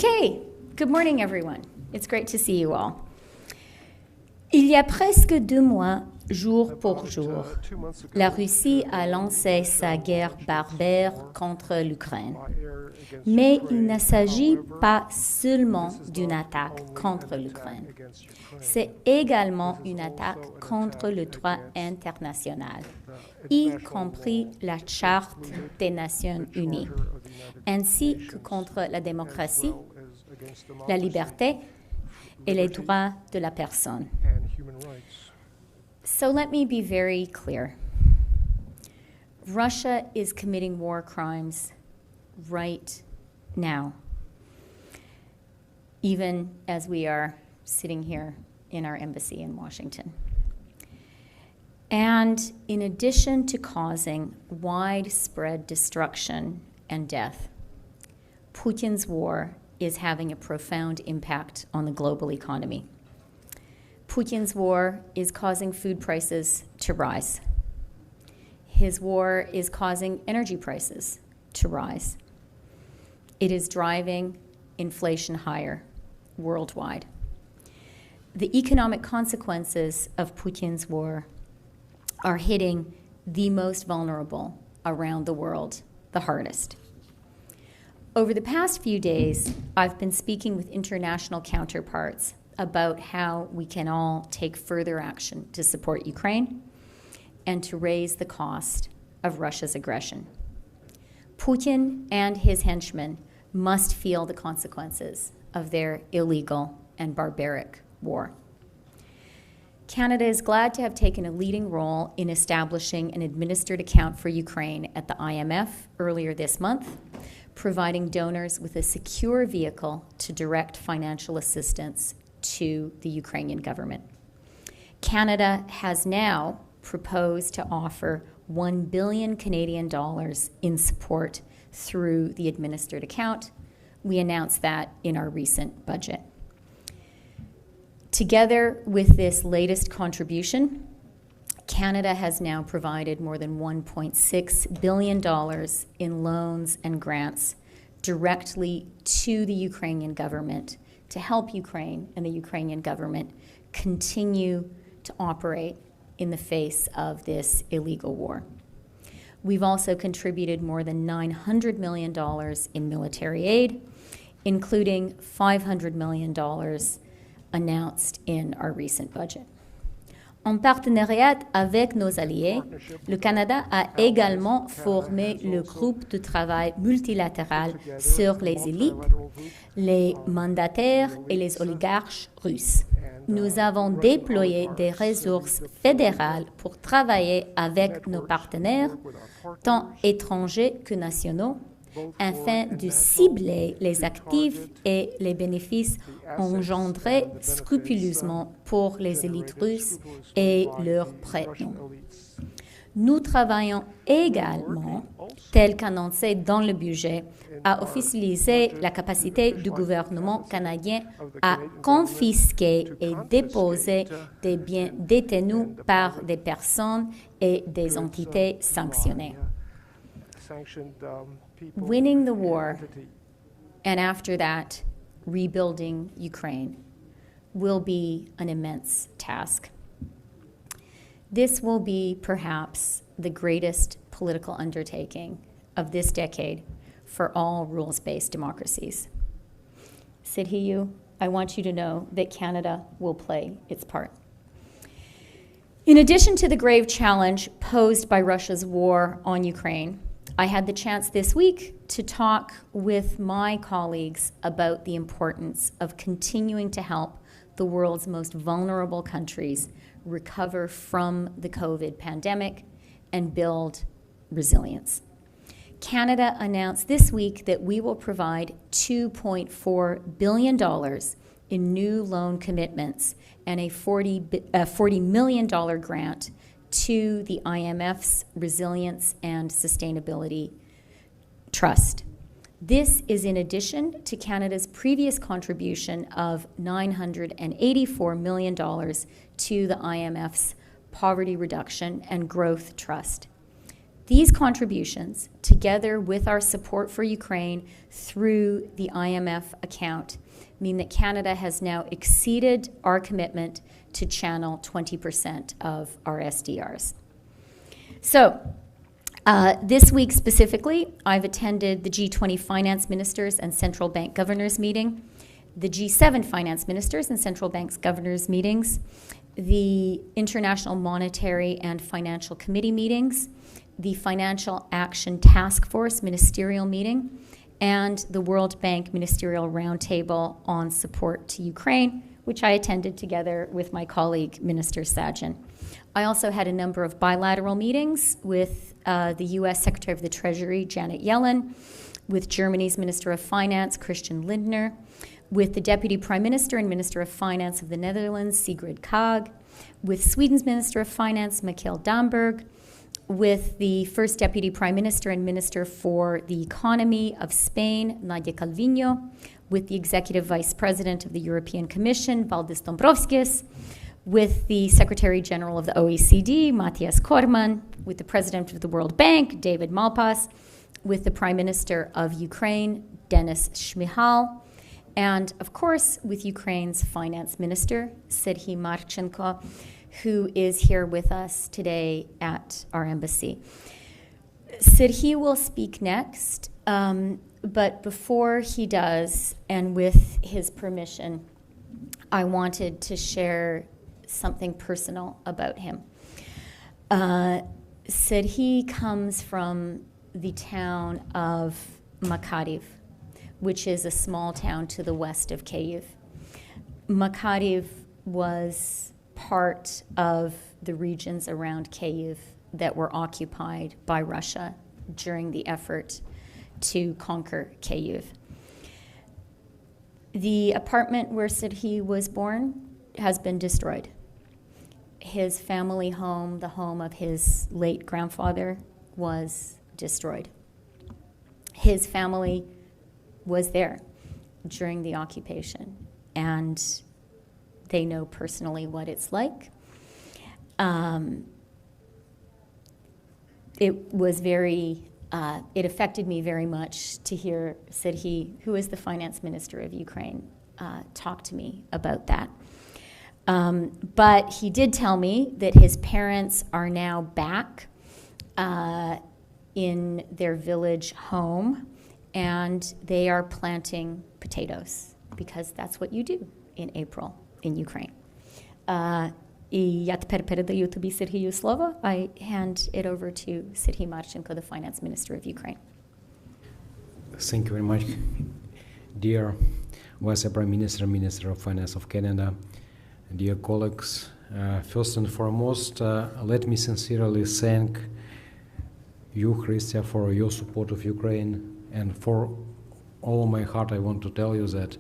Okay, good morning everyone. It's great to see you all. Il y a presque 2 mois, jour pour jour, la Russie a lancé sa guerre barbare contre l'Ukraine. Mais il ne s'agit pas seulement d'une attaque contre l'Ukraine. C'est également une attaque contre le droit international, y compris la Charte des Nations Unies, ainsi que contre la démocratie, la liberté et les droits de la personne. So let me be very clear. Russia is committing war crimes right now, even as we are sitting here in our embassy in Washington. And in addition to causing widespread destruction and death, Putin's war is having a profound impact on the global economy. Putin's war is causing food prices to rise. His war is causing energy prices to rise. It is driving inflation higher worldwide. The economic consequences of Putin's war are hitting the most vulnerable around the world the hardest. Over the past few days, I've been speaking with international counterparts about how we can all take further action to support Ukraine and to raise the cost of Russia's aggression. Putin and his henchmen must feel the consequences of their illegal and barbaric war. Canada is glad to have taken a leading role in establishing an administered account for Ukraine at the IMF earlier this month, providing donors with a secure vehicle to direct financial assistance to the Ukrainian government. Canada has now proposed to offer 1 billion Canadian dollars in support through the administered account. We announced that in our recent budget. Together with this latest contribution, Canada has now provided more than $1.6 billion in loans and grants directly to the Ukrainian government to help Ukraine and the Ukrainian government continue to operate in the face of this illegal war. We've also contributed more than $900 million in military aid, including $500 million announced in our recent budget. En partenariat avec nos alliés, le Canada a également formé le groupe de travail multilatéral sur les élites, les mandataires et les oligarches russes. Nous avons déployé des ressources fédérales pour travailler avec nos partenaires, tant étrangers que nationaux, afin de cibler les actifs et les bénéfices engendrés scrupuleusement pour les élites russes et leurs prêts. Nous travaillons également, tel qu'annoncé dans le budget, à officialiser la capacité du gouvernement canadien à confisquer et déposer des biens détenus par des personnes et des entités sanctionnées. Winning the war, and after that, rebuilding Ukraine, will be an immense task. This will be perhaps the greatest political undertaking of this decade for all rules-based democracies. Sergii, I want you to know that Canada will play its part. In addition to the grave challenge posed by Russia's war on Ukraine, I had the chance this week to talk with my colleagues about the importance of continuing to help the world's most vulnerable countries recover from the COVID pandemic and build resilience. Canada announced this week that we will provide $2.4 billion in new loan commitments and a $40 million grant to the IMF's Resilience and Sustainability Trust. This is in addition to Canada's previous contribution of $984 million to the IMF's Poverty Reduction and Growth Trust. These contributions, together with our support for Ukraine through the IMF account, mean that Canada has now exceeded our commitment to channel 20% of our SDRs. So, this week specifically, I've attended the G20 finance ministers and central bank governors meeting, the G7 finance ministers and central banks governors meetings, the International Monetary and Financial Committee meetings, the Financial Action Task Force ministerial meeting, and the World Bank Ministerial Roundtable on Support to Ukraine, which I attended together with my colleague, Minister Sajjan. I also had a number of bilateral meetings with the U.S. Secretary of the Treasury, Janet Yellen, with Germany's Minister of Finance, Christian Lindner, with the Deputy Prime Minister and Minister of Finance of the Netherlands, Sigrid Kaag, with Sweden's Minister of Finance, Mikael Damberg, with the First Deputy Prime Minister and Minister for the Economy of Spain, Nadia Calviño, with the Executive Vice President of the European Commission, Valdis Dombrovskis, with the Secretary General of the OECD, Matthias Korman, with the President of the World Bank, David Malpass, with the Prime Minister of Ukraine, Denis Shmyhal, and, of course, with Ukraine's Finance Minister, Sergii Marchenko, who is here with us today at our embassy. Sergii will speak next, but before he does, and with his permission, I wanted to share something personal about him. Sergii comes from the town of Makariv, which is a small town to the west of Kyiv. Makariv was part of the regions around Kyiv that were occupied by Russia during the effort to conquer Kyiv. The apartment where Sergii was born has been destroyed. His family home, the home of his late grandfather, was destroyed. His family was there during the occupation, and they know personally what it's like. It affected me very much to hear Sergii, who is the finance minister of Ukraine, talk to me about that. But he did tell me that his parents are now back in their village home, and they are planting potatoes, because that's what you do in April in Ukraine. Я тепер передаю тобі, Сергію, слово. I hand it over to Sergii Marchenko, the finance minister of Ukraine. Thank you very much, dear Vice Prime Minister, Minister of Finance of Canada, dear colleagues. First and foremost, let me sincerely thank you, Chrystia, for your support of Ukraine. And for all of my heart, I want to tell you that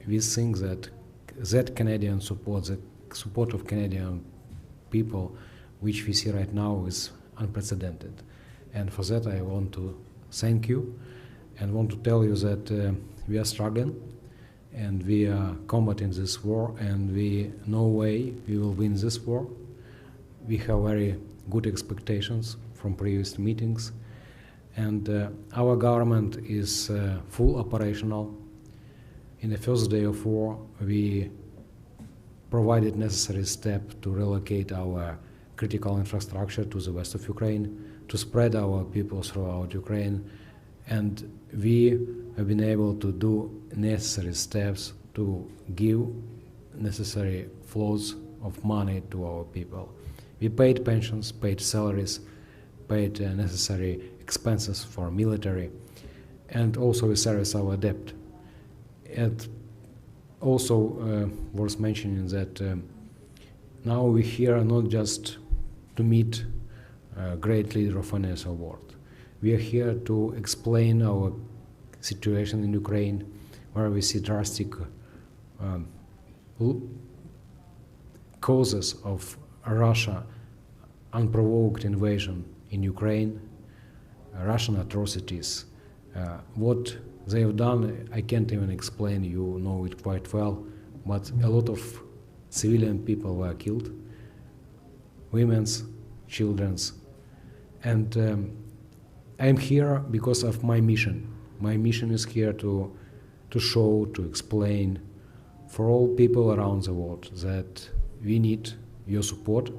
we think that Canadian support, the support of Canadian people, which we see right now, is unprecedented. And for that, I want to thank you and want to tell you that we are struggling and we are combating this war, and no way we will win this war. We have very good expectations from previous meetings. And our government is full operational. In the first day of war, we provided necessary steps to relocate our critical infrastructure to the west of Ukraine, to spread our people throughout Ukraine, and we have been able to do necessary steps to give necessary flows of money to our people. We paid pensions, paid salaries, paid necessary expenses for military, and also we service our debt. And also worth mentioning that now we're here not just to meet a great leader of financial world. We are here to explain our situation in Ukraine, where we see drastic causes of Russia unprovoked invasion in Ukraine, Russian atrocities. What they have done, I can't even explain, you know it quite well, but a lot of civilian people were killed, women's, children's, And I'm here because of my mission. My mission is here to show, to explain for all people around the world that we need your support,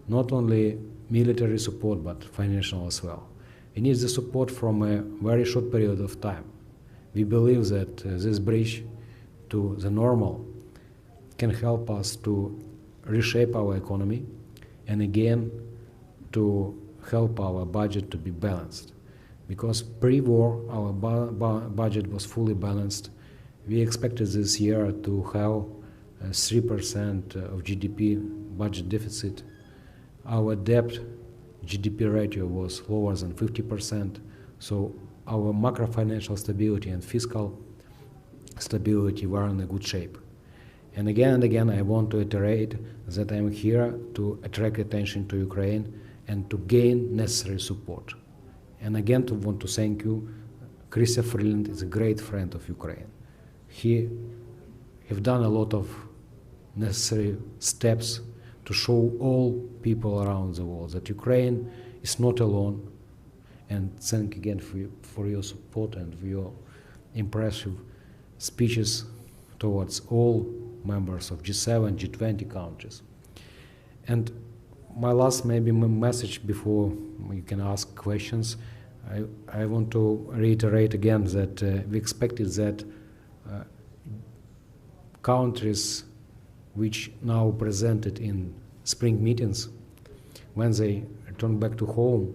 not only military support, but financial as well. We need the support from a very short period of time. We believe that this bridge to the normal can help us to reshape our economy and again to help our budget to be balanced. Because pre-war our budget was fully balanced. We expected this year to have 3% of GDP budget deficit. Our debt GDP ratio was lower than 50%, so our macro-financial stability and fiscal stability were in a good shape. And again, I want to iterate that I'm here to attract attention to Ukraine and to gain necessary support. And again, to want to thank you. Chrystia Freeland is a great friend of Ukraine. He have done a lot of necessary steps to show all people around the world that Ukraine is not alone. And thank again for your support and for your impressive speeches towards all members of G7, G20 countries. And my last maybe message before you can ask questions, I want to reiterate again that we expected that countries which now presented in spring meetings, when they return back to home,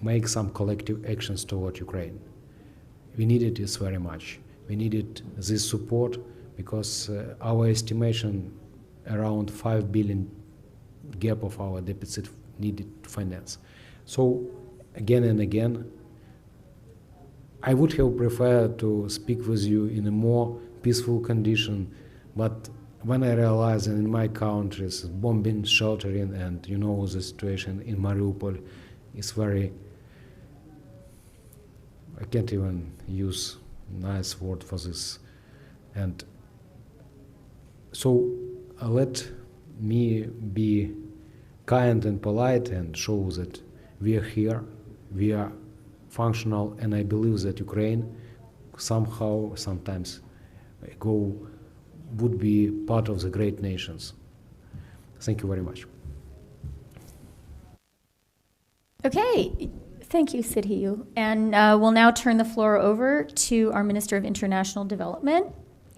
make some collective actions toward Ukraine. We needed this very much. We needed this support because our estimation around 5 billion gap of our deficit needed to finance. So again and again, I would have preferred to speak with you in a more peaceful condition, but when I realized that in my countries, bombing, sheltering, and you know the situation in Mariupol is very, I can't even use a nice word for this. And so let me be kind and polite and show that we are here, we are functional, and I believe that Ukraine somehow, sometimes would be part of the great nations. Thank you very much. Okay, thank you, Sergii. And we'll now turn the floor over to our Minister of International Development,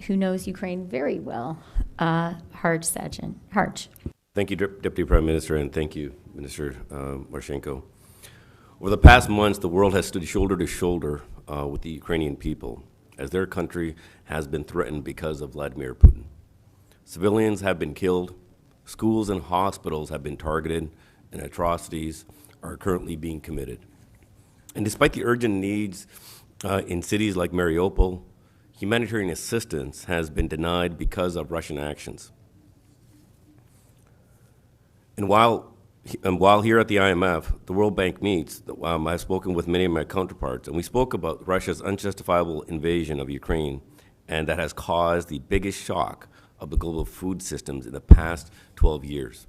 who knows Ukraine very well, Sajjan. Harj. Thank you, Deputy Prime Minister, and thank you, Minister Marchenko. Over the past months, the world has stood shoulder to shoulder with the Ukrainian people, as their country has been threatened because of Vladimir Putin. Civilians have been killed, schools and hospitals have been targeted, and atrocities are currently being committed. And despite the urgent needs in cities like Mariupol, humanitarian assistance has been denied because of Russian actions. And while here at the IMF, the World Bank meets, I've spoken with many of my counterparts, and we spoke about Russia's unjustifiable invasion of Ukraine, and that has caused the biggest shock of the global food systems in the past 12 years.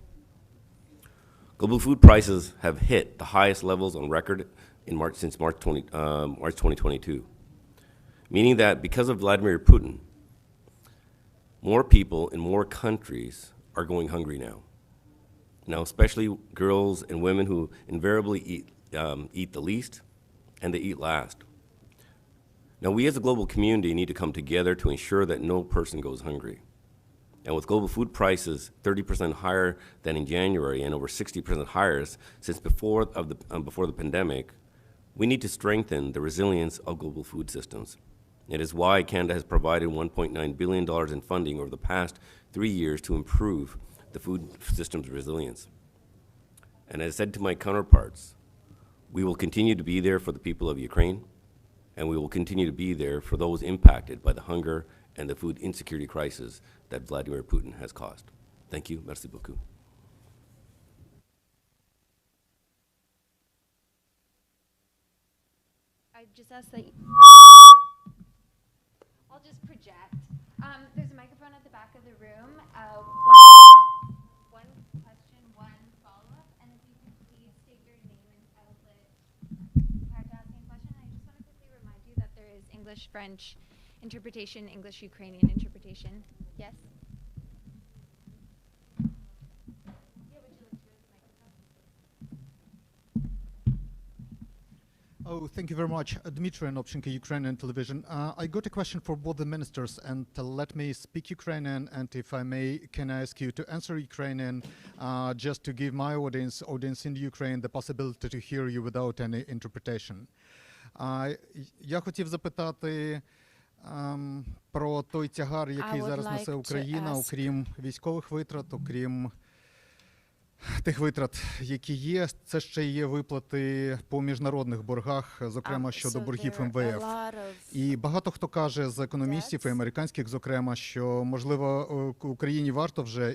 Global food prices have hit the highest levels on record in March 2022, meaning that because of Vladimir Putin, more people in more countries are going hungry now. Now, especially girls and women who invariably eat the least and they eat last. Now, we as a global community need to come together to ensure that no person goes hungry. And with global food prices 30% higher than in January and over 60% higher since before the pandemic, we need to strengthen the resilience of global food systems. It is why Canada has provided $1.9 billion in funding over the past 3 years to improve the food system's resilience. And as I said to my counterparts, we will continue to be there for the people of Ukraine, and we will continue to be there for those impacted by the hunger and the food insecurity crisis that Vladimir Putin has caused. Thank you. Merci beaucoup. I just ask that I'll just project. There's a microphone at the back of the room. One question, one follow-up, and if you could please state your name and English, French interpretation, English, Ukrainian interpretation. Yes? Oh, thank you very much. Dmitry and Opchenko, Ukrainian television. I got a question for both the ministers, and let me speak Ukrainian, and if I may, can I ask you to answer Ukrainian, just to give my audience in Ukraine, the possibility to hear you without any interpretation. Я хотів запитати про той тягар, який зараз несе Україна, окрім військових витрат, окрім тих витрат, які є, це ще є виплати по міжнародних боргах, зокрема щодо боргів МВФ. І багато хто каже з економістів, і американських, зокрема, що, можливо, Україні варто вже,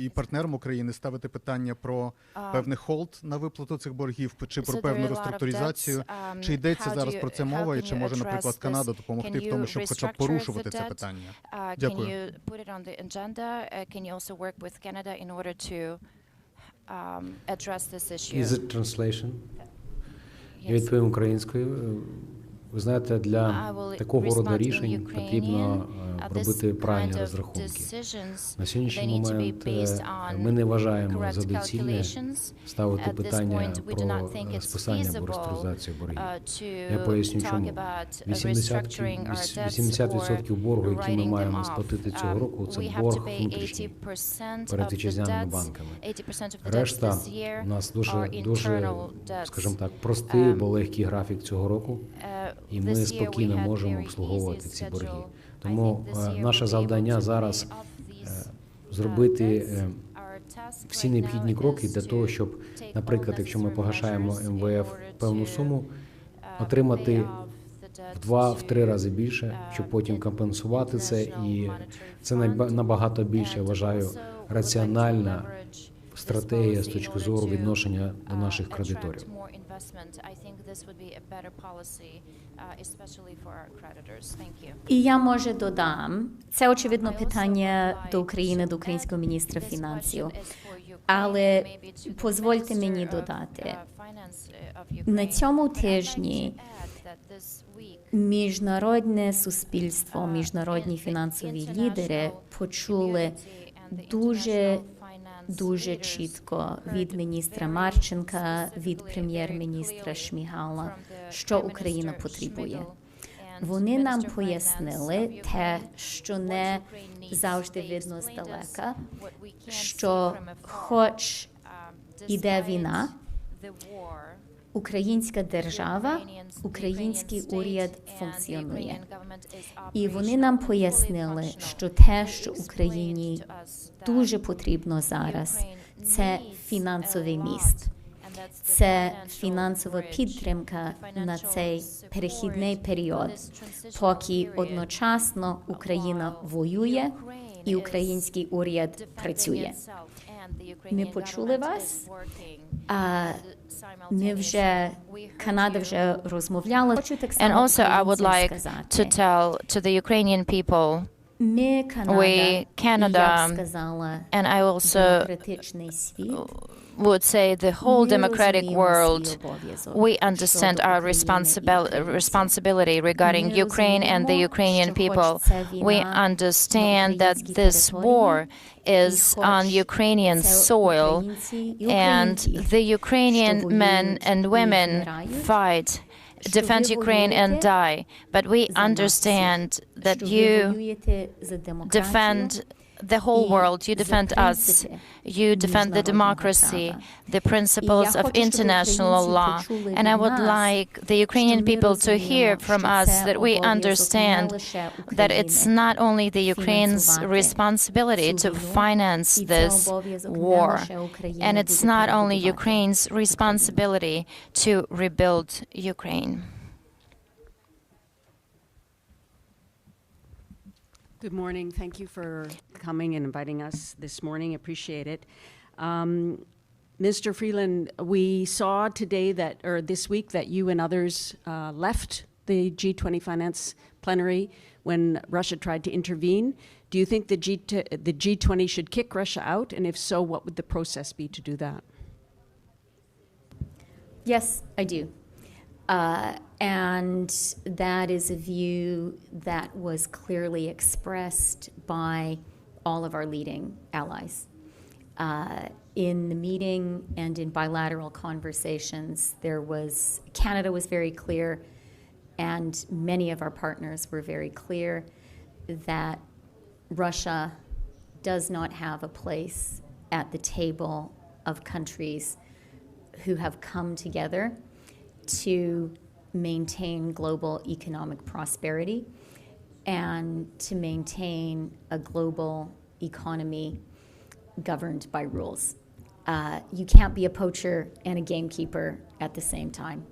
і партнерам України ставити питання про певний холд на виплату цих боргів, чи про певну реструктуризацію. Чи йдеться зараз про це мова, і чи може, наприклад, Канада допомогти в тому, щоб хоча б порушувати це питання? Дякую. Address this issue. Is it translation? Я відповім українською. Ви знаєте, для такого роду рішень потрібно робити правильні розрахунки. На сьогоднішній момент ми не вважаємо за доцільне ставити питання про списання або реструктуризацію боргів. Я поясню чому. 80% боргу, який ми маємо сплатити цього року, це борг внутрішній перед вітчизняними банками. Решта у нас дуже, скажімо так, простий, бо легкий графік цього року. І ми спокійно можемо обслуговувати ці борги. Тому наше завдання зараз зробити всі необхідні кроки для того, щоб, наприклад, якщо ми погашаємо МВФ певну суму, отримати в 2-3 рази більше, щоб потім компенсувати це. І це набагато більше, я вважаю, раціональна стратегія з точки зору відношення до наших кредиторів. І я, може, додам, це, очевидно, питання до України, до українського міністра фінансів. Але дозвольте мені додати, на цьому тижні міжнародне суспільство, міжнародні фінансові лідери почули дуже чітко від міністра Марченка, від прем'єр-міністра Шмигаля, що Україна потребує. Вони нам пояснили те, що не завжди видно здалека, що хоч іде війна, українська держава, український уряд функціонує. І вони нам пояснили, що те, що Україні дуже потрібно зараз, це фінансовий міст. Це фінансова підтримка на цей перехідний період, поки одночасно Україна воює і український уряд працює. Ми почули вас, Канада вже розмовляла. And also I would like to tell to the Ukrainian people, we, Canada, and I also would say the whole democratic world, we understand our responsibility regarding Ukraine and the Ukrainian people. We understand that this war is on Ukrainian soil, and the Ukrainian men and women fight, defend Ukraine and die. But we understand that you defend the whole world, you defend us, you defend the democracy, the principles of international law. And I would like the Ukrainian people to hear from us that we understand that it's not only the Ukraine's responsibility to finance this war, and it's not only Ukraine's responsibility to rebuild Ukraine. Good morning. Thank you for coming and inviting us this morning. Appreciate it. Mr. Freeland, we saw today that, or this week, that you and others left the G20 finance plenary when Russia tried to intervene. Do you think the G20 should kick Russia out? And if so, what would the process be to do that? Yes, I do. And that is a view that was clearly expressed by all of our leading allies. In the meeting and in bilateral conversations, Canada was very clear, and many of our partners were very clear that Russia does not have a place at the table of countries who have come together to maintain global economic prosperity and to maintain a global economy governed by rules. You can't be a poacher and a gamekeeper at the same time.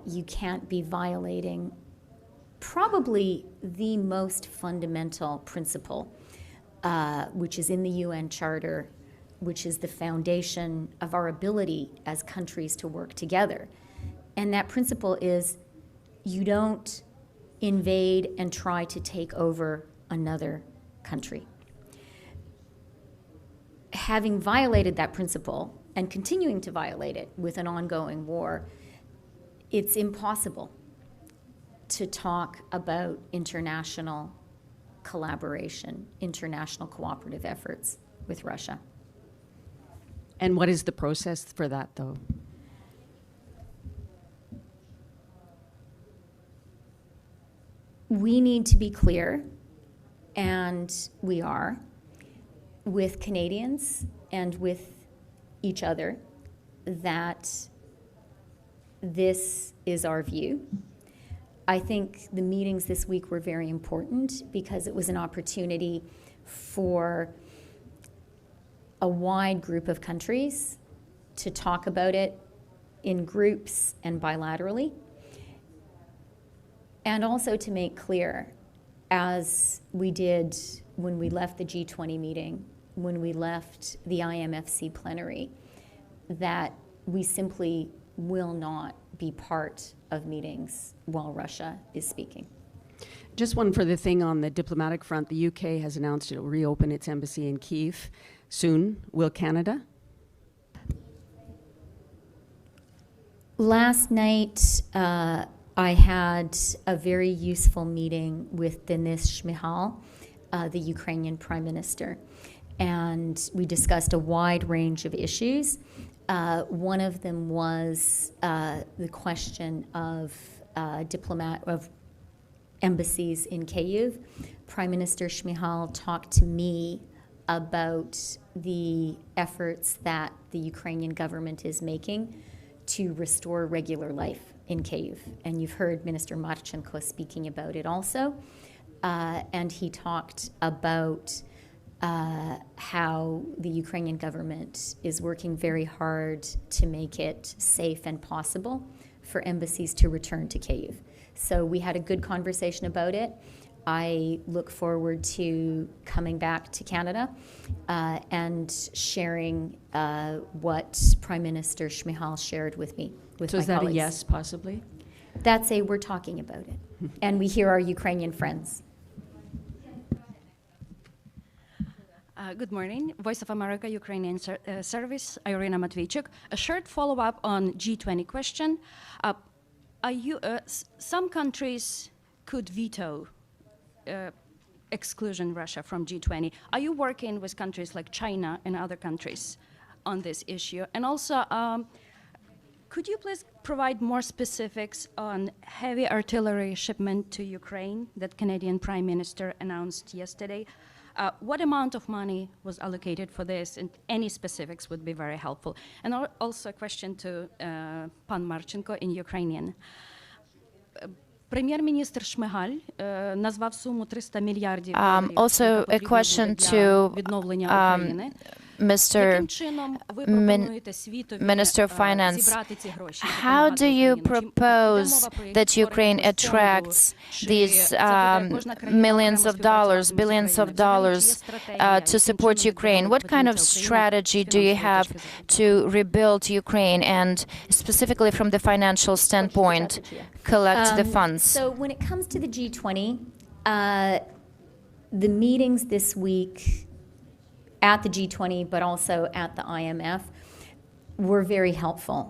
You can't be violating probably the most fundamental principle, which is in the UN Charter, which is the foundation of our ability as countries to work together. And that principle is you don't invade and try to take over another country. Having violated that principle and continuing to violate it with an ongoing war, it's impossible to talk about international collaboration, international cooperative efforts with Russia. And what is the process for that, though? We need to be clear, and we are, with Canadians and with each other, that this is our view. I think the meetings this week were very important because it was an opportunity for a wide group of countries to talk about it in groups and bilaterally, and also to make clear, as we did when we left the G20 meeting, when we left the IMFC plenary, that we simply will not be part of meetings while Russia is speaking. Just one further thing on the diplomatic front. The UK has announced it will reopen its embassy in Kyiv soon. Will Canada? Last night, I had a very useful meeting with Denis Shmyhal, the Ukrainian Prime Minister, and we discussed a wide range of issues. One of them was the question of embassies in Kyiv. Prime Minister Shmyhal talked to me about the efforts that the Ukrainian government is making to restore regular life in Kyiv. And you've heard Minister Marchenko speaking about it also. And he talked about how the Ukrainian government is working very hard to make it safe and possible for embassies to return to Kyiv. So we had a good conversation about it. I look forward to coming back to Canada and sharing what Prime Minister Shmyhal shared with me, with so my is that colleagues. a yes, possibly? That's a we're talking about it. And we hear our Ukrainian friends. Good morning. Voice of America, Ukrainian Service, Irina Matveychuk. A short follow-up on G20 question. Some countries could veto exclusion Russia from G20. Are you working with countries like China and other countries on this issue? And also, could you please provide more specifics on heavy artillery shipment to Ukraine that Canadian Prime Minister announced yesterday? What amount of money was allocated for this, and any specifics would be very helpful. And also a question to Pan Marchenko in Ukrainian. Прем'єр-міністр Шмигаль назвав суму 300 мільярдів доларів, Also a question to Mr. Minister of Finance. How do you propose that Ukraine attracts these millions of dollars, billions of dollars to support Ukraine? What kind of strategy do you have to rebuild Ukraine and specifically from the financial standpoint, collect the funds? So when it comes to the G20, the meetings this week at the G20, but also at the IMF, were very helpful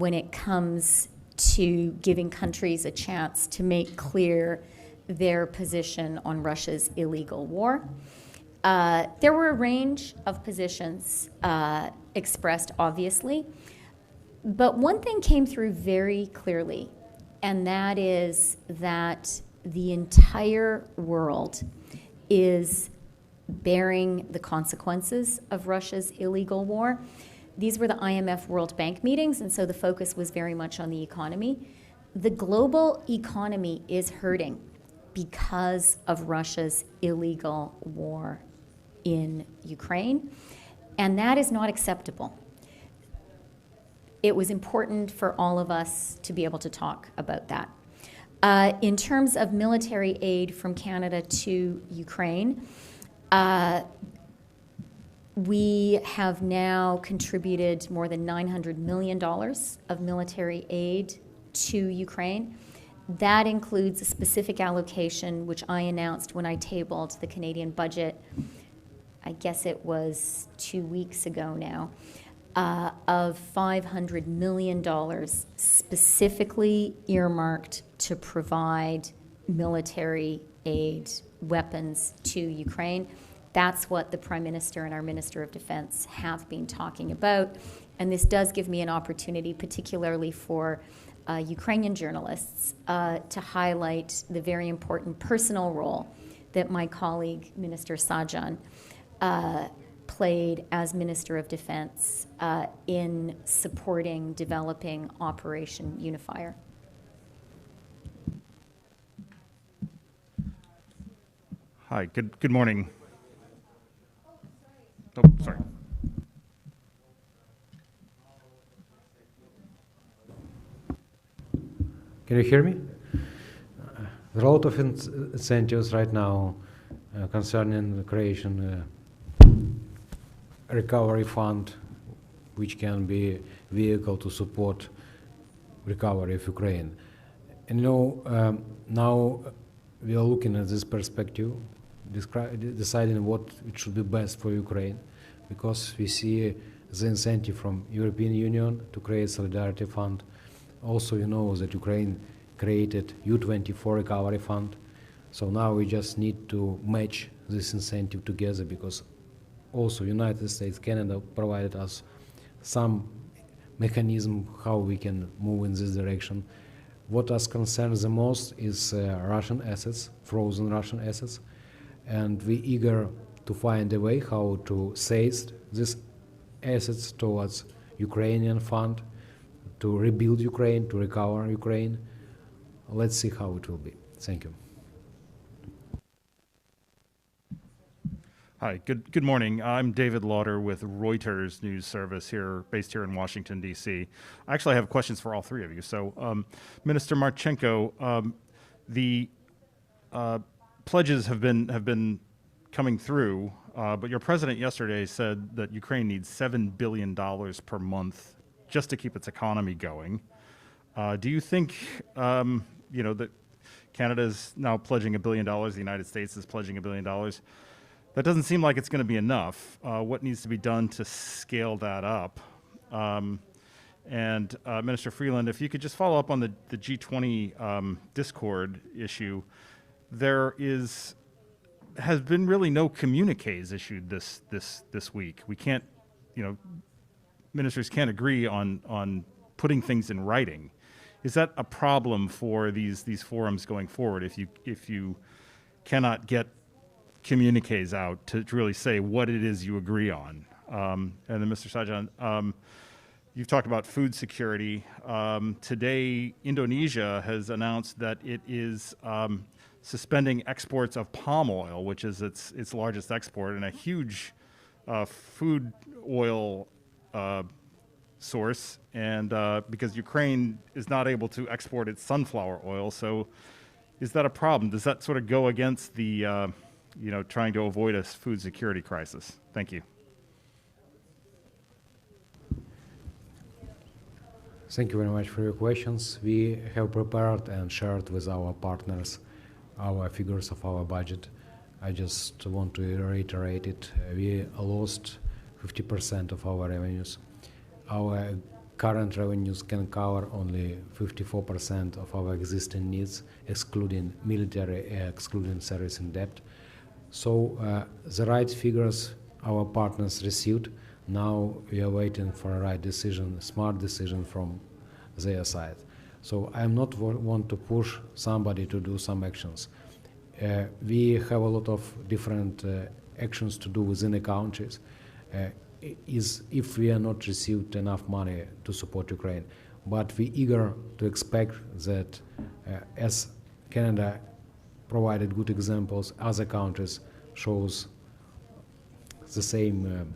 when it comes to giving countries a chance to make clear their position on Russia's illegal war. There were a range of positions expressed, obviously, but one thing came through very clearly, and that is that the entire world is bearing the consequences of Russia's illegal war. These were the IMF World Bank meetings, and so the focus was very much on the economy. The global economy is hurting because of Russia's illegal war in Ukraine, and that is not acceptable. It was important for all of us to be able to talk about that. In terms of military aid from Canada to Ukraine, we have now contributed more than $900 million of military aid to Ukraine. That includes a specific allocation, which I announced when I tabled the Canadian budget, I guess it was 2 weeks ago now, of $500 million specifically earmarked to provide military aid, weapons to Ukraine. That's what the Prime Minister and our Minister of Defense have been talking about. And this does give me an opportunity, particularly for Ukrainian journalists, to highlight the very important personal role that my colleague, Minister Sajjan, played as Minister of Defense in supporting developing Operation Unifier. Hi, good morning. Oh, sorry. Can you hear me? There are a lot of incentives right now concerning the creation recovery fund, which can be vehicle to support recovery of Ukraine. And now we are looking at this perspective, deciding what it should be best for Ukraine, because we see the incentive from European Union to create solidarity fund. Also, you know that Ukraine created U24 recovery fund. So now we just need to match this incentive together, because also United States, Canada provided us some mechanism how we can move in this direction. What us concerns the most is Russian assets, frozen Russian assets, and we eager to find a way how to seize these assets towards Ukrainian fund, to rebuild Ukraine, to recover Ukraine. Let's see how it will be. Thank you. Hi, good morning. I'm David Lauder with Reuters News Service based here in Washington, D.C. I actually have questions for all three of you. So, Minister Marchenko, the pledges have been coming through, but your president yesterday said that Ukraine needs $7 billion per month just to keep its economy going. Do you think, that Canada is now pledging $1 billion, the United States is pledging $1 billion? That doesn't seem like it's going to be enough. What needs to be done to scale that up? And Minister Freeland, if you could just follow up on the G20 discord issue, there has been really no communiques issued this week. We can't, ministers can't agree on putting things in writing. Is that a problem for these forums going forward? If you cannot get communiques out to really say what it is you agree on. And then Mr. Sajjan, you've talked about food security. Today, Indonesia has announced that it is suspending exports of palm oil, which is its largest export, and a huge food oil source, and because Ukraine is not able to export its sunflower oil. So is that a problem? Does that sort of go against the trying to avoid a food security crisis? Thank you. Thank you very much for your questions. We have prepared and shared with our partners our figures of our budget. I just want to reiterate it. We lost 50% of our revenues. Our current revenues can cover only 54% of our existing needs, excluding military, excluding servicing debt. So the right figures our partners received. Now we are waiting for a right decision, smart decision from their side. So I'm not want to push somebody to do some actions. We have a lot of different actions to do within the countries. Is if we are not received enough money to support Ukraine, but we eager to expect that as Canada provided good examples, other countries shows the same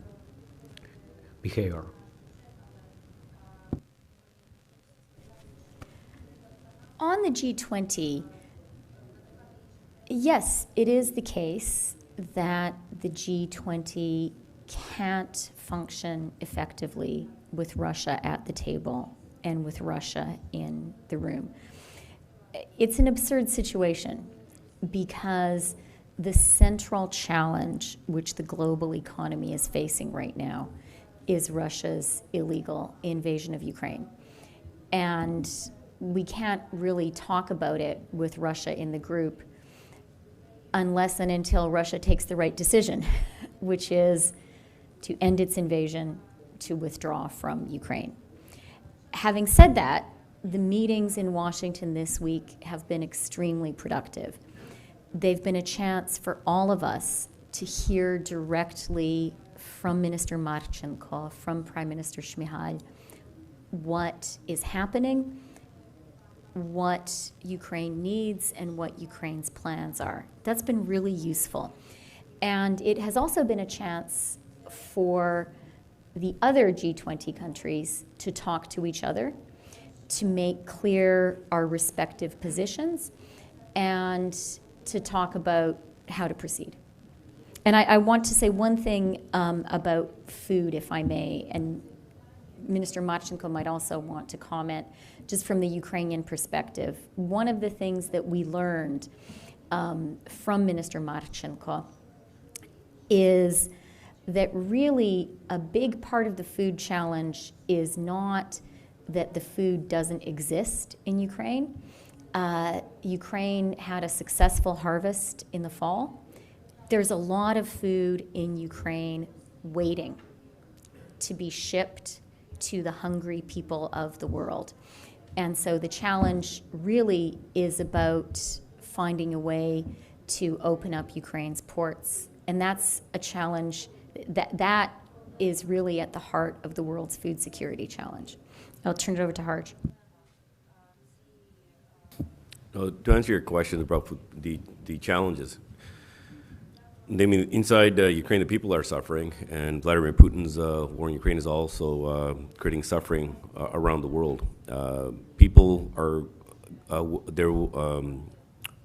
behavior. On the G20, yes, it is the case that the G20 can't function effectively with Russia at the table and with Russia in the room. It's an absurd situation because the central challenge which the global economy is facing right now is Russia's illegal invasion of Ukraine. And we can't really talk about it with Russia in the group unless and until Russia takes the right decision, which is to end its invasion, to withdraw from Ukraine. Having said that, the meetings in Washington this week have been extremely productive. They've been a chance for all of us to hear directly from Minister Marchenko, from Prime Minister Shmyhal, what is happening, what Ukraine needs, and what Ukraine's plans are. That's been really useful. And it has also been a chance for the other G20 countries to talk to each other, to make clear our respective positions, and to talk about how to proceed. And I want to say one thing about food, if I may, and Minister Marchenko might also want to comment just from the Ukrainian perspective. One of the things that we learned from Minister Marchenko is that really a big part of the food challenge is not that the food doesn't exist in Ukraine. Ukraine had a successful harvest in the fall. There's a lot of food in Ukraine waiting to be shipped to the hungry people of the world. And so the challenge really is about finding a way to open up Ukraine's ports. And that's a challenge that is really at the heart of the world's food security challenge. I'll turn it over to Harj. To answer your question about the challenges, I mean, inside Ukraine, the people are suffering, and Vladimir Putin's war in Ukraine is also creating suffering around the world. People are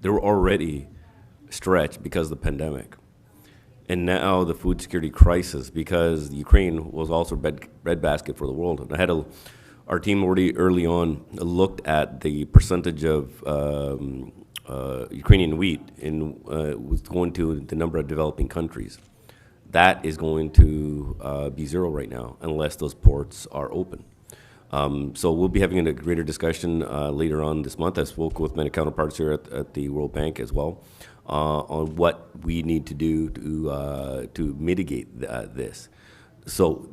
they were already stretched because of the pandemic, and now the food security crisis because Ukraine was also breadbasket for the world. And I had our team already early on looked at the percentage of Ukrainian wheat was going to the number of developing countries. That is going to be zero right now unless those ports are open. So we'll be having a greater discussion later on this month. I spoke with many counterparts here at the World Bank as well on what we need to do to mitigate this. So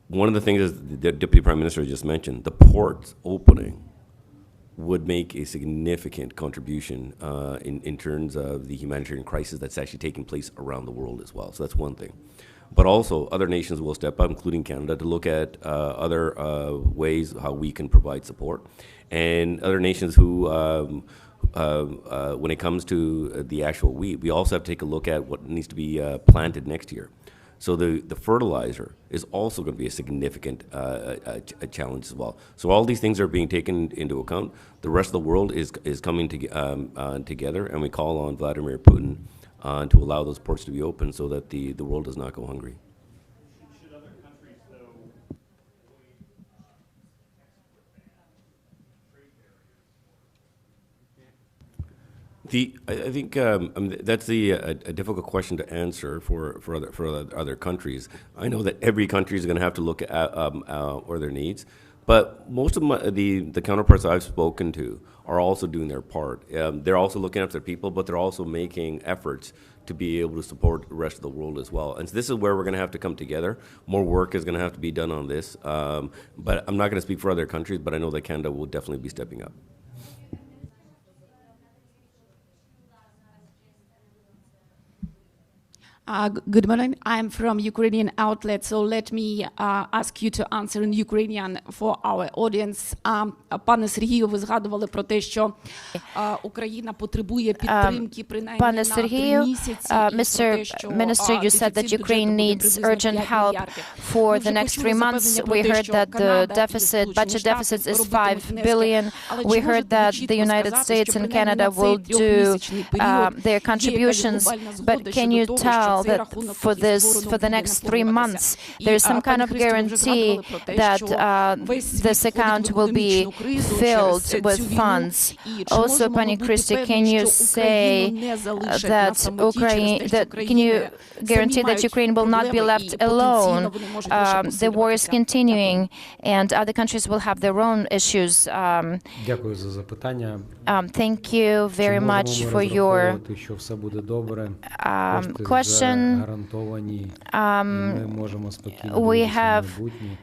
one of the things that the Deputy Prime Minister just mentioned, the ports opening would make a significant contribution in terms of the humanitarian crisis that's actually taking place around the world as well. So that's one thing. But also, other nations will step up, including Canada, to look at other ways how we can provide support. And other nations who, when it comes to the actual wheat, we also have to take a look at what needs to be planted next year. So the fertilizer is also going to be a significant a challenge as well. So all these things are being taken into account. The rest of the world is coming together, and we call on Vladimir Putin to allow those ports to be open so that the world does not go hungry. Should other countries, though, I think that's a difficult question to answer for other countries. I know that every country is going to have to look at or their needs, but most of the counterparts I've spoken to are also doing their part. They're also looking after their people, but they're also making efforts to be able to support the rest of the world as well. And so this is where we're going to have to come together. More work is going to have to be done on this. But I'm not going to speak for other countries, but I know that Canada will definitely be stepping up. Good morning. I'm from Ukrainian outlet, so let me ask you to answer in Ukrainian for our audience. Пане Сергію, ви згадували про те, що Україна потребує підтримки принаймні на 3 місяці. Mr. Minister, you said that Ukraine needs urgent help for the next 3 months. We heard that the budget deficit is 5 billion. We heard that the United States and Canada will do their contributions. But can you tell that for the next 3 months, there is some kind of guarantee that this account will be filled with funds? Also, Pani Chrystia, can you say can you guarantee that Ukraine will not be left alone? The war is continuing, and other countries will have their own issues. Дякую за запитання. Thank you very much for your що все буде добре. question. Гарантовані. Ми можемо спокійно We have майбутнє.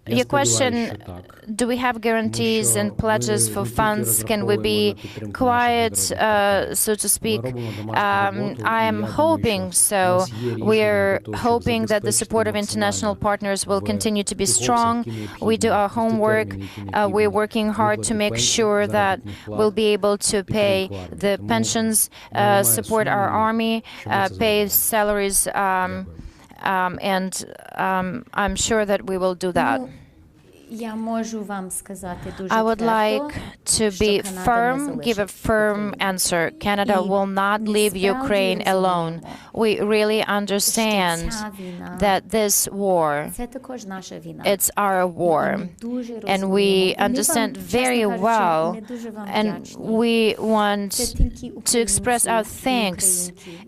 Your question, do we have guarantees and pledges for funds? Can we be quiet, so to speak? I am hoping so. We're hoping that the support of international partners will continue to be strong. We do our homework. We're working hard to make sure that we'll be able to pay the pensions, support our army, pay salaries, and I'm sure that we will do that. I would like to be firm, give a firm answer. Canada will not leave Ukraine alone. We really understand that this war, it's our war. And we understand very well, and we want to express our thanks.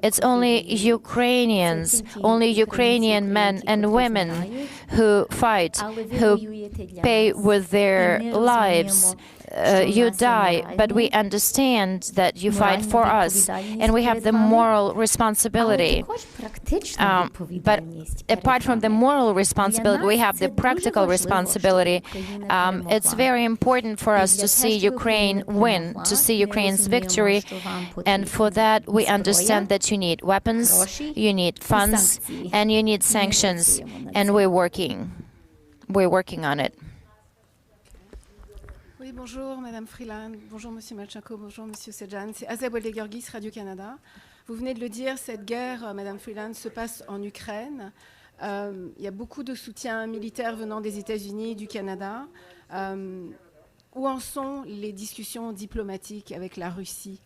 It's only Ukrainians, only Ukrainian men and women who fight, who pay with their lives. You die, but we understand that you fight for us, and we have the moral responsibility. But apart from the moral responsibility, we have the practical responsibility. It's very important for us to see Ukraine win, to see Ukraine's victory, and for that we understand that you need weapons, you need funds, and you need sanctions, and we're working on it. Oui, bonjour Madame Freeland, bonjour Monsieur Marchenko, bonjour Monsieur Sajjan. C'est Azeb Olegurgis, Radio-Canada. Vous venez de le dire, cette guerre, Madame Freeland, se passe en Ukraine. Il y a beaucoup de soutien militaire venant des États-Unis, du Canada. Où en sont les discussions diplomatiques avec la Russie?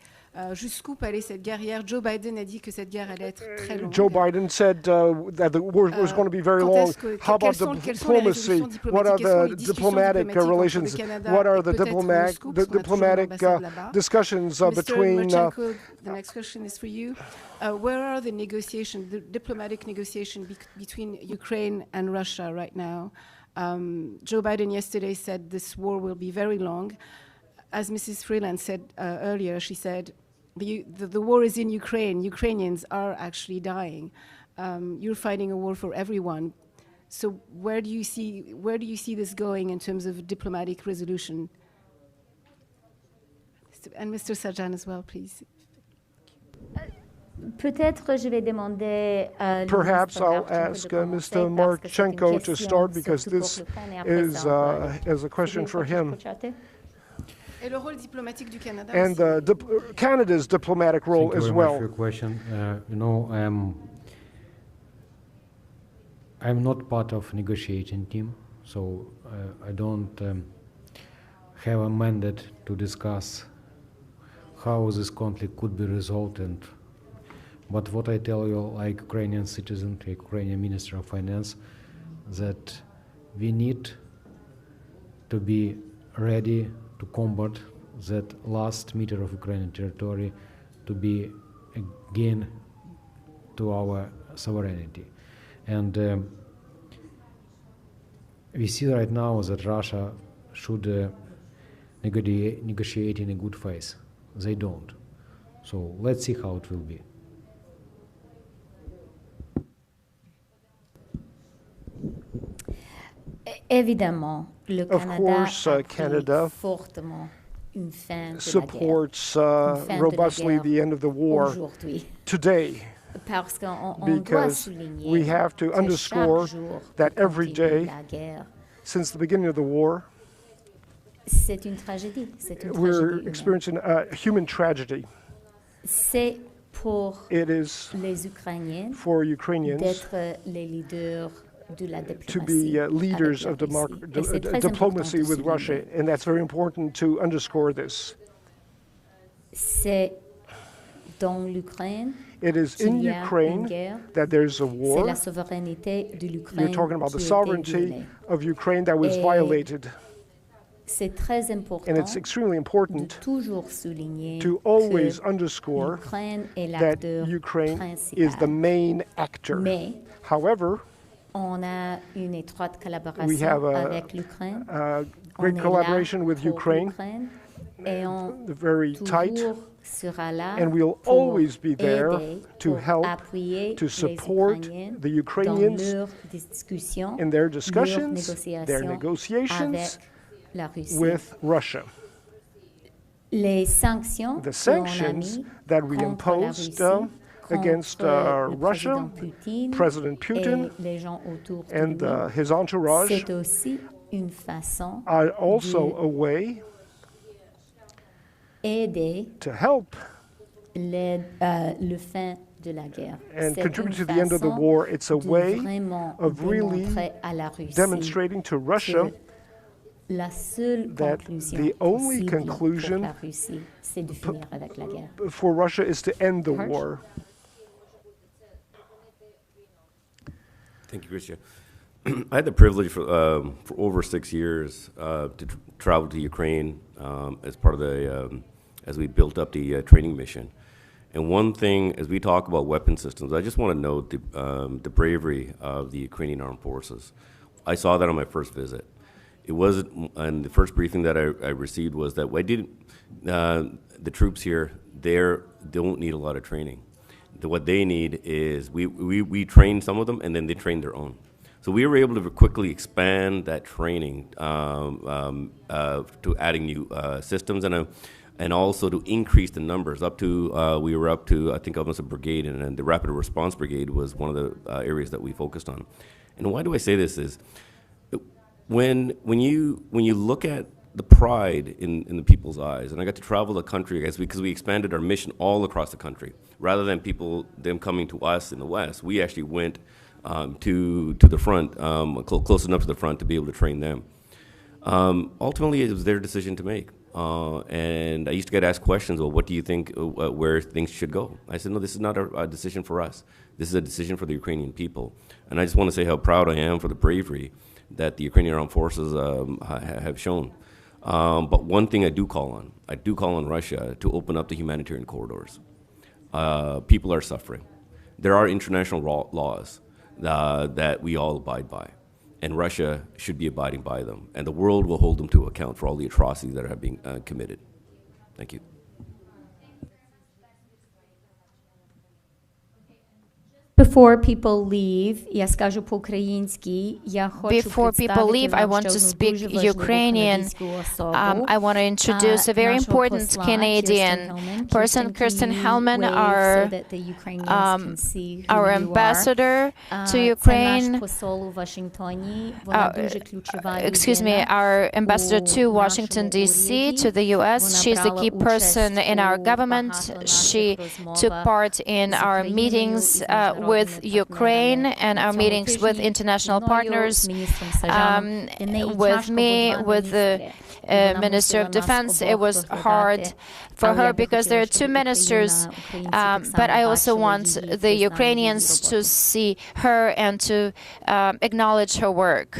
Jusqu'où peut aller cette guerre? Hier, Joe Biden a dit que cette guerre allait être très longue. Joe Biden said that the war was going to be very long. How about the diplomacy? What are the diplomatic relations? What are the diplomatic discussions between? Marchenko, the next question is for you. Where are the negotiations, the diplomatic negotiations between Ukraine and Russia right now? Joe Biden yesterday said this war will be very long. As Mrs. Freeland said earlier, she said, the war is in Ukraine. Ukrainians are actually dying. You're fighting a war for everyone. So where do you see this going in terms of diplomatic resolution? And Mr. Sajjan as well, please. Perhaps I'll ask Mr. Marchenko to start, because this is a question for him. And Canada's diplomatic role as well. Thank you very much for your question. I'm not part of negotiating team, so I don't have a mandate to discuss how this conflict could be resolved. But what I tell you, like Ukrainian citizen, Ukrainian Minister of Finance, that we need to be ready to combat that last meter of Ukrainian territory to be again to our sovereignty. And we see right now that Russia should negotiate in a good faith. They don't. So let's see how it will be. Évidemment, le Canada fortement une fin de supports la guerre, robustly the end of the war today, parce qu'on because we have to underscore that every day since the beginning of the war, c'est une tragédie. We're experiencing a human tragedy. C'est pour It is les Ukrainiens for Ukrainians d'être les leaders de la to be leaders of diplomacy with Russia, and that's very important to underscore this. C'est dans l'Ukraine. It is in Ukraine that there's a war. La souveraineté de l'Ukraine. You're talking about the sovereignty of Ukraine that was violated. C'est très important and it's extremely important to always underscore that Ukraine is the main actor. However, on a une étroite collaboration we have avec l'Ukraine. Great collaboration with Ukraine, very tight, and we'll always be there to help, to support the Ukrainians in their discussions, their negotiations with Russia. The sanctions that we imposed against Russia, President Putin, and his entourage are also a way to help and contribute to the end of the war. It's a way of really demonstrating to Russia that the only conclusion for Russia is to end the war. Thank you, Chrystia. I had the privilege for over 6 years to travel to Ukraine as part of the, as we built up the training mission. And one thing, as we talk about weapon systems, I just want to note the bravery of the Ukrainian armed forces. I saw that on my first visit. It was, and the first briefing that I received was that the troops here, they don't need a lot of training. What they need is, we train some of them, and then they train their own. So we were able to quickly expand that training to adding new systems and also to increase the numbers up to, we were up to, I think, almost a brigade, and the Rapid Response Brigade was one of the areas that we focused on. And why do I say this is, when you look at the pride in the people's eyes, and I got to travel the country because we expanded our mission all across the country, rather than them coming to us in the West, we actually went to the front, close enough to the front to be able to train them. Ultimately, it was their decision to make. And I used to get asked questions, well, what do you think, where things should go? I said, no, this is not a decision for us. This is a decision for the Ukrainian people. And I just want to say how proud I am for the bravery that the Ukrainian armed forces have shown. But one thing I do call on Russia to open up the humanitarian corridors. People are suffering. There are international laws that we all abide by, and Russia should be abiding by them, and the world will hold them to account for all the atrocities that are being committed. Thank you. Before people leave, я скажу по-українськи. Before people leave, I want to speak Ukrainian. I want to introduce a very important Canadian person, Kirsten Hellman, our ambassador to Ukraine. Excuse me, our ambassador to Washington, D.C., to the U.S. She's the key person in our government. She took part in our meetings with Ukraine and our meetings with international partners, with me, with the Minister of Defense. It was hard for her because there are two ministers, but I also want the Ukrainians to see her and to acknowledge her work.